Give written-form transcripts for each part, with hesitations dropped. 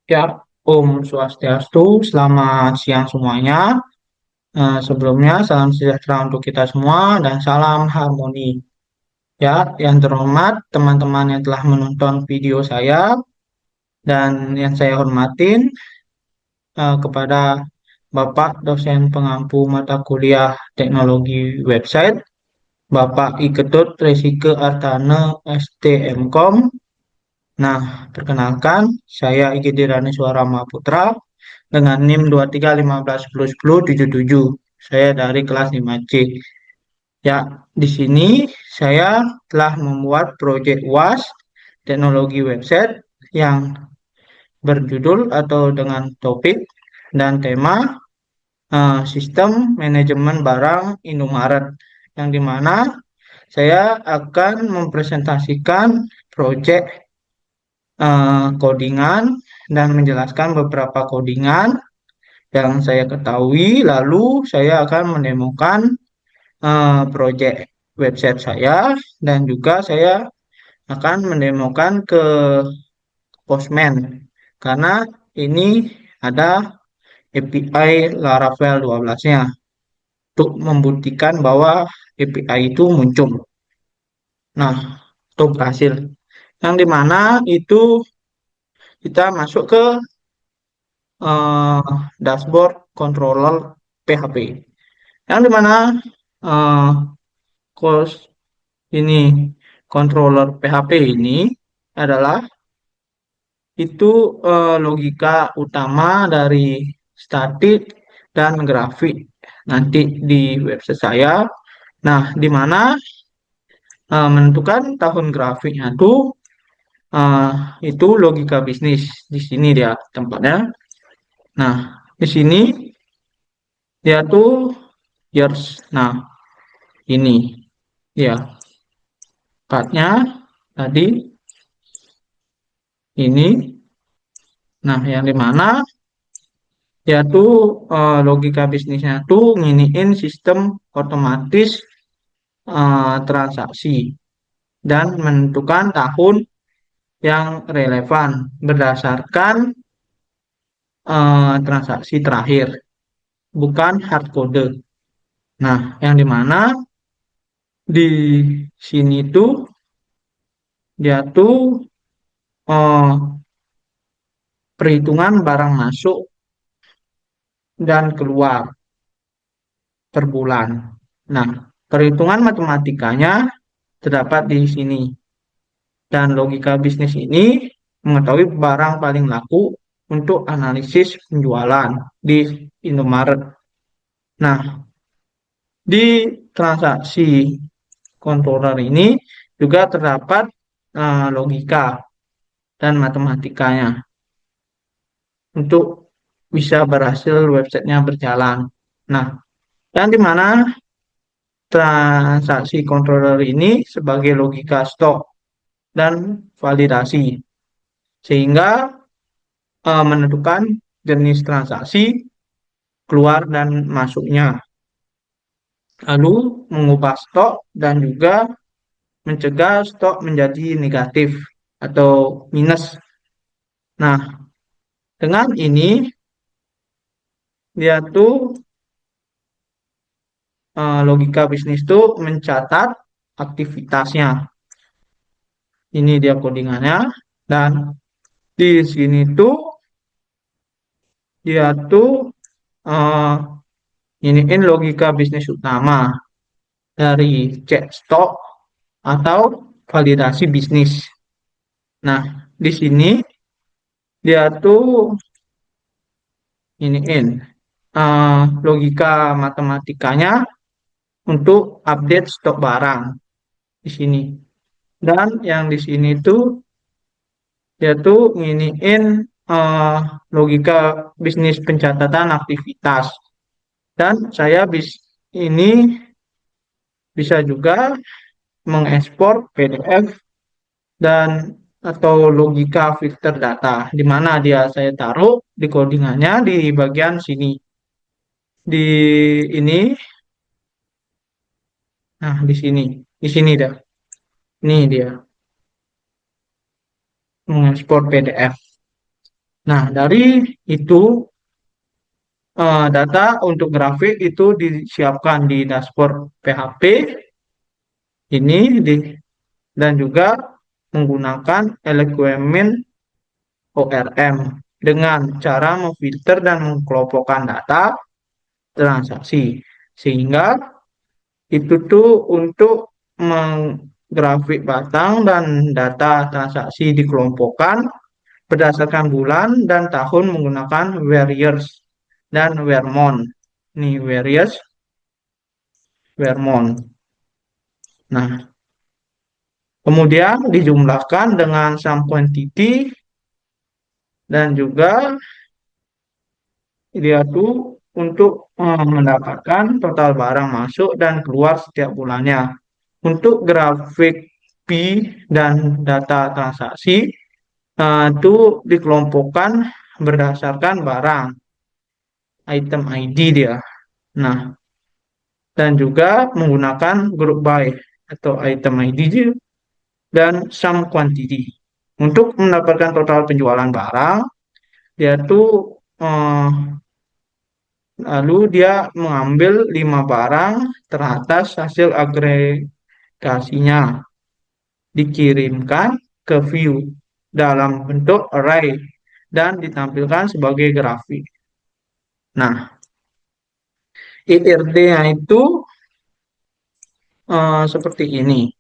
Ya, Om Swastiastu, selamat siang semuanya. Sebelumnya, salam sejahtera untuk kita semua dan salam harmoni. Ya, yang terhormat teman-teman yang telah menonton video saya dan yang saya hormatin kepada Bapak dosen pengampu mata kuliah teknologi website, Bapak Iketut Resike Artane STMkom. Nah, perkenalkan, saya Igede Suara Mahaputra dengan NIM 2315101077. Saya dari kelas 5C. Ya, di sini saya telah membuat proyek UAS teknologi website yang berjudul atau dengan topik dan tema sistem manajemen barang Indomaret, yang dimana saya akan mempresentasikan proyek codingan dan menjelaskan beberapa codingan yang saya ketahui, lalu saya akan menemukan proyek website saya dan juga saya akan mendemokan ke Postman karena ini ada API Laravel 12-nya untuk membuktikan bahwa API itu muncul. Nah, itu berhasil. Yang dimana itu kita masuk ke eh, dashboard controller PHP. Yang dimana eh, cos ini controller PHP ini adalah itu logika utama dari statik dan grafik nanti di website saya. Nah, di mana menentukan tahun grafiknya eh, itu logika bisnis. Di sini dia tempatnya. Nah, di sini dia years. Nah, ini ya partnya tadi ini. Nah, yang di mana dia logika bisnisnya nginiin sistem otomatis transaksi dan menentukan tahun yang relevan berdasarkan transaksi terakhir, bukan hard code. Nah, yang di mana di sini dia eh, perhitungan barang masuk dan keluar per bulan. Nah, perhitungan matematikanya terdapat di sini. Dan logika bisnis ini mengetahui barang paling laku untuk analisis penjualan di Indomaret. Nah, di transaksi controller ini juga terdapat logika dan matematikanya untuk bisa berhasil websitenya berjalan. Nah, yang dimana transaksi controller ini sebagai logika stok dan validasi, sehingga menentukan jenis transaksi keluar dan masuknya, lalu mengubah stok dan juga mencegah stok menjadi negatif atau minus. Nah, dengan ini dia logika bisnis mencatat aktivitasnya. Ini dia codingannya dan di sini dia uh, iniin logika bisnis utama dari cek stok atau validasi bisnis. Nah, di sini dia iniin logika matematikanya untuk update stok barang di sini. Dan yang di sini dia nginiin eh, logika bisnis pencatatan aktivitas. Dan saya ini bisa juga mengekspor PDF dan atau logika filter data, di mana dia saya taruh di codingannya di bagian sini. Di ini, nah di sini dah. Ini dia mengekspor PDF. Nah, dari itu data untuk grafik itu disiapkan di dashboard PHP ini dan juga menggunakan Eloquent ORM dengan cara memfilter dan mengelompokkan data transaksi. Sehingga itu tuh untuk menggrafik batang dan data transaksi dikelompokkan berdasarkan bulan dan tahun menggunakan where years dan where month. Nih, where years, where month. Nah, kemudian dijumlahkan dengan sum quantity dan juga dia tuh untuk mendapatkan total barang masuk dan keluar setiap bulannya. Untuk grafik P dan data transaksi itu dikelompokkan berdasarkan barang, item ID dia. Nah, dan juga menggunakan group by atau item ID dia dan sum quantity. Untuk mendapatkan total penjualan barang, dia tuh eh, lalu dia mengambil 5 barang teratas hasil agregasinya dikirimkan ke view dalam bentuk array dan ditampilkan sebagai grafik. Nah, IRD-nya itu seperti ini.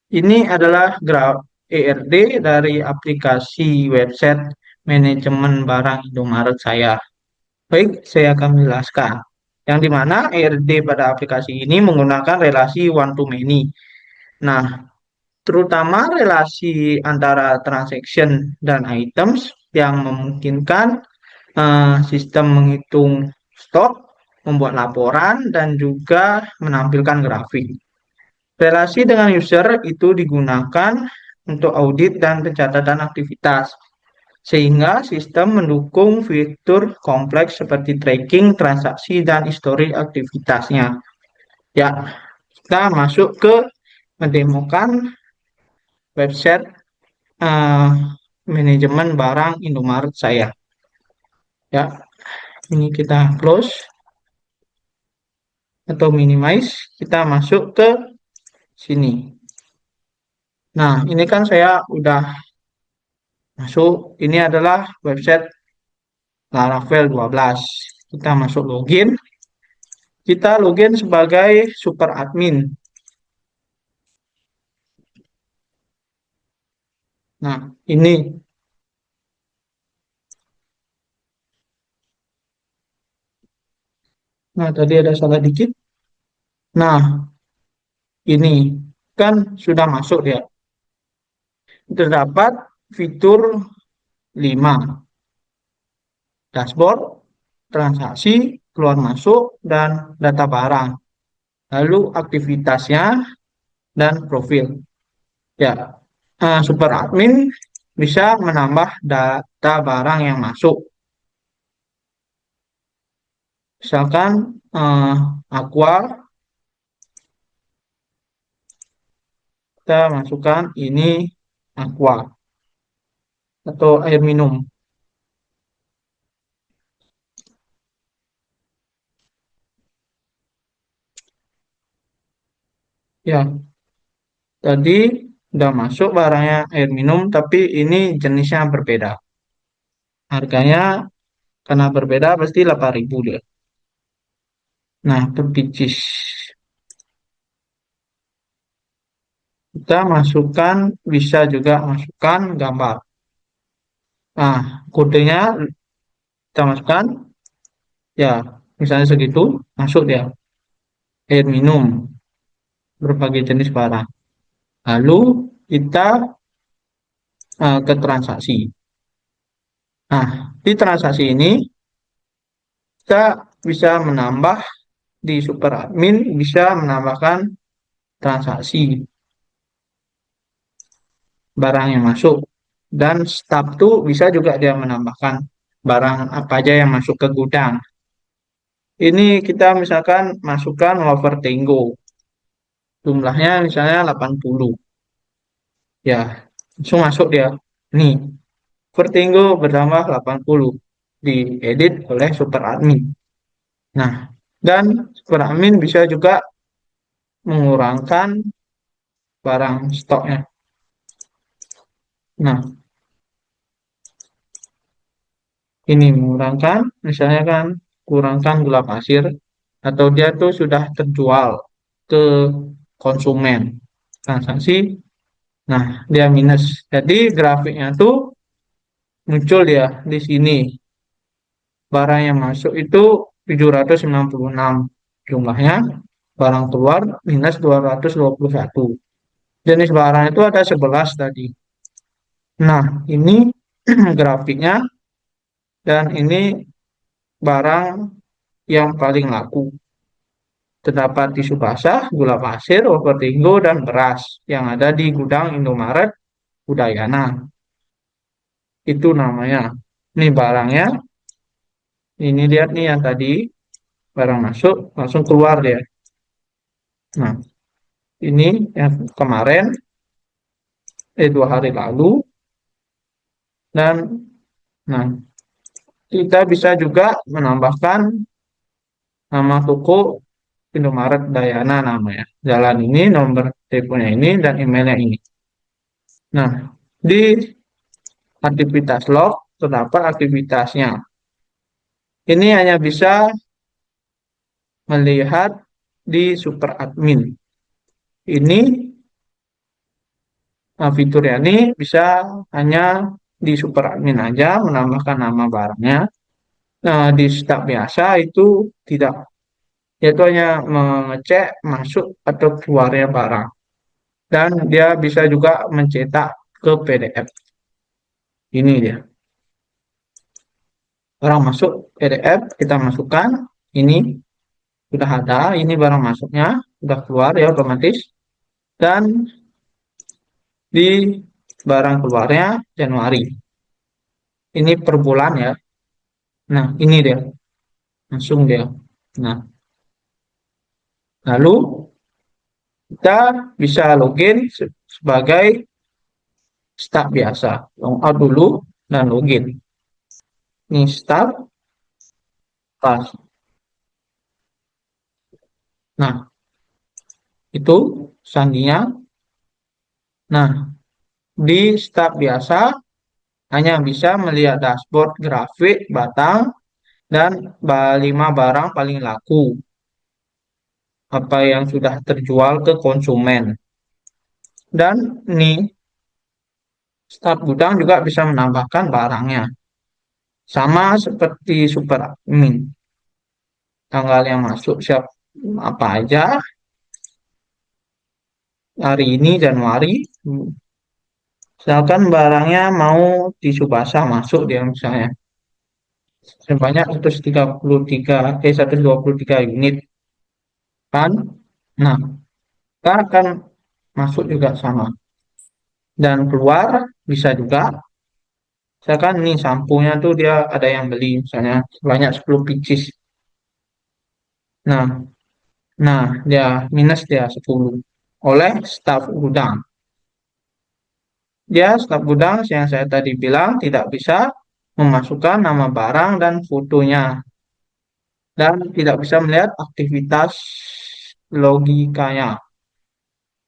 Ini adalah graf ERD dari aplikasi website manajemen barang Indomaret saya. Baik, saya akan menjelaskan. Yang dimana ERD pada aplikasi ini menggunakan relasi one to many. Nah, terutama relasi antara transaction dan items yang memungkinkan sistem menghitung stok, membuat laporan, dan juga menampilkan grafik. Relasi dengan user itu digunakan untuk audit dan pencatatan aktivitas, sehingga sistem mendukung fitur kompleks seperti tracking, transaksi, dan histori aktivitasnya. Ya, kita masuk ke mendemokan website eh, manajemen barang Indomaret saya. Ya, ini kita close atau minimize, kita masuk ke sini. Nah, ini kan saya udah masuk. Ini adalah website Laravel 12. Kita masuk login. Kita login sebagai super admin. Nah, ini. Nah, tadi ada salah dikit. Nah, ini kan sudah masuk ya. Terdapat fitur 5. Dashboard, transaksi, keluar masuk, dan data barang. Lalu aktivitasnya dan profil. Ya, super admin bisa menambah data barang yang masuk. Misalkan aqua, kita masukkan ini aqua atau air minum. Ya, tadi udah masuk barangnya air minum, tapi ini jenisnya berbeda. Harganya karena berbeda pasti 8.000 dia. Nah, perpicis. Kita masukkan, bisa juga masukkan gambar. Nah, kodenya kita masukkan, ya misalnya segitu, masuk dia. Air minum, berbagai jenis barang. Lalu kita ke transaksi. Nah, di transaksi ini kita bisa menambah di super admin, bisa menambahkan transaksi barang yang masuk. Dan staf tuh bisa juga dia menambahkan barang apa aja yang masuk ke gudang. Ini kita misalkan masukkan wafer Tango. Jumlahnya misalnya 80. Ya, langsung masuk dia. Nih, Vertigo bertambah 80 diedit oleh super admin. Nah, dan super admin bisa juga mengurangkan barang stoknya. Nah, ini mengurangkan, misalnya kan kurangkan gula pasir atau dia tuh sudah terjual ke konsumen transaksi, nah dia minus. Jadi grafiknya tuh muncul ya di sini. Barang yang masuk itu 796 jumlahnya, barang keluar minus 221. Jenis barang itu ada 11 tadi. Nah, ini grafiknya dan ini barang yang paling laku. Terdapat tisu basah, gula pasir, overtinggo, dan beras yang ada di gudang Indomaret Udayana. Itu namanya. Ini barangnya. Ini lihat nih yang tadi barang masuk langsung keluar dia. Nah, ini yang kemarin, 2 hari lalu, dan nah kita bisa juga menambahkan nama toko Indomaret Dayana namanya. Jalan ini, nomor teleponnya ini, dan emailnya ini. Nah, di aktivitas log terdapat aktivitasnya. Ini hanya bisa melihat di super admin. Ini fiturnya ini bisa hanya di super admin aja menambahkan nama barangnya. Nah, di staf biasa itu tidak, yaitu hanya mengecek masuk atau keluarnya barang. Dan dia bisa juga mencetak ke PDF. Ini dia. Barang masuk PDF, kita masukkan. Ini sudah ada, ini barang masuknya, sudah keluar ya otomatis. Dan di barang keluarnya Januari. Ini per bulan ya. Nah, ini dia. Langsung dia. Nah, lalu kita bisa login sebagai staf biasa. Log out dulu dan login. Ini staf pas. Nah, itu sandinya. Nah, di staf biasa hanya bisa melihat dashboard grafik batang dan 5 barang paling laku. Apa yang sudah terjual ke konsumen. Dan nih, staf gudang juga bisa menambahkan barangnya. Sama seperti super admin. Tanggal yang masuk siap apa aja. Hari ini Januari. Misalkan barangnya mau tisu basah masuk dia misalnya. Sebanyak 123 unit. Kan? Nah, kita akan masuk juga sama. Dan keluar bisa juga. Misalkan nih sampunya tuh dia ada yang beli misalnya sebanyak 10 pieces. Nah, nah dia minus dia 10 oleh staf gudang. Dia staf gudang yang saya tadi bilang tidak bisa memasukkan nama barang dan fotonya dan tidak bisa melihat aktivitas logikanya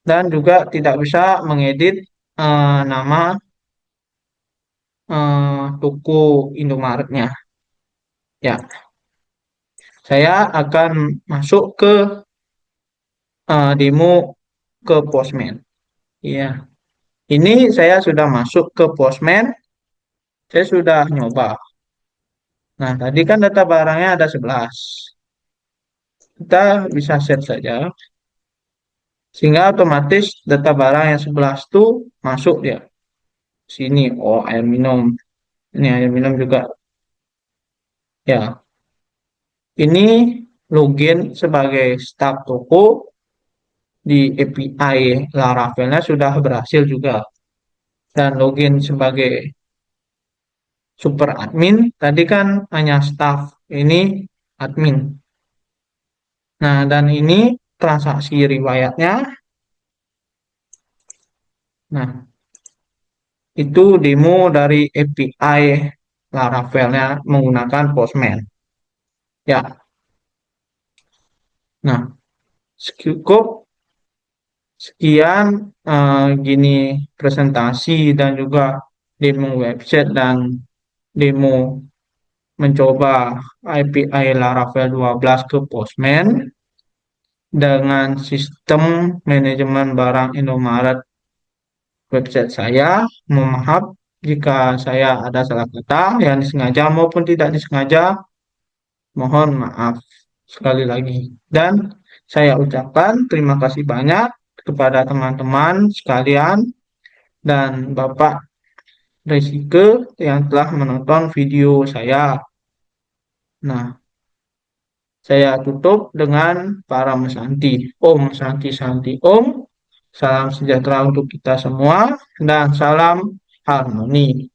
dan juga tidak bisa mengedit nama toko Indomaretnya. Ya, saya akan masuk ke demo ke Postman. Ya, ini saya sudah masuk ke Postman. Saya sudah nyoba. Nah, tadi kan data barangnya ada 11. Kita bisa set saja. Sehingga otomatis data barang yang 11 itu masuk ya. Sini, oh air minum. Ini air minum juga. Ya, ini login sebagai staf toko di API Laravelnya sudah berhasil juga. Dan login sebagai super admin, tadi kan hanya staff, ini admin. Nah, dan ini transaksi riwayatnya. Nah, itu demo dari API Laravel-nya menggunakan Postman. Ya, nah cukup sekian gini presentasi dan juga demo website dan demo mencoba API Laravel 12 ke Postman dengan sistem manajemen barang Indomaret website saya. Mohon maaf jika saya ada salah kata yang disengaja maupun tidak disengaja. Mohon maaf sekali lagi. Dan saya ucapkan terima kasih banyak kepada teman-teman sekalian dan Bapak Resike yang telah menonton video saya. Nah, saya tutup dengan para mesanti. Om Santi Santi Om. Salam sejahtera untuk kita semua dan salam harmoni.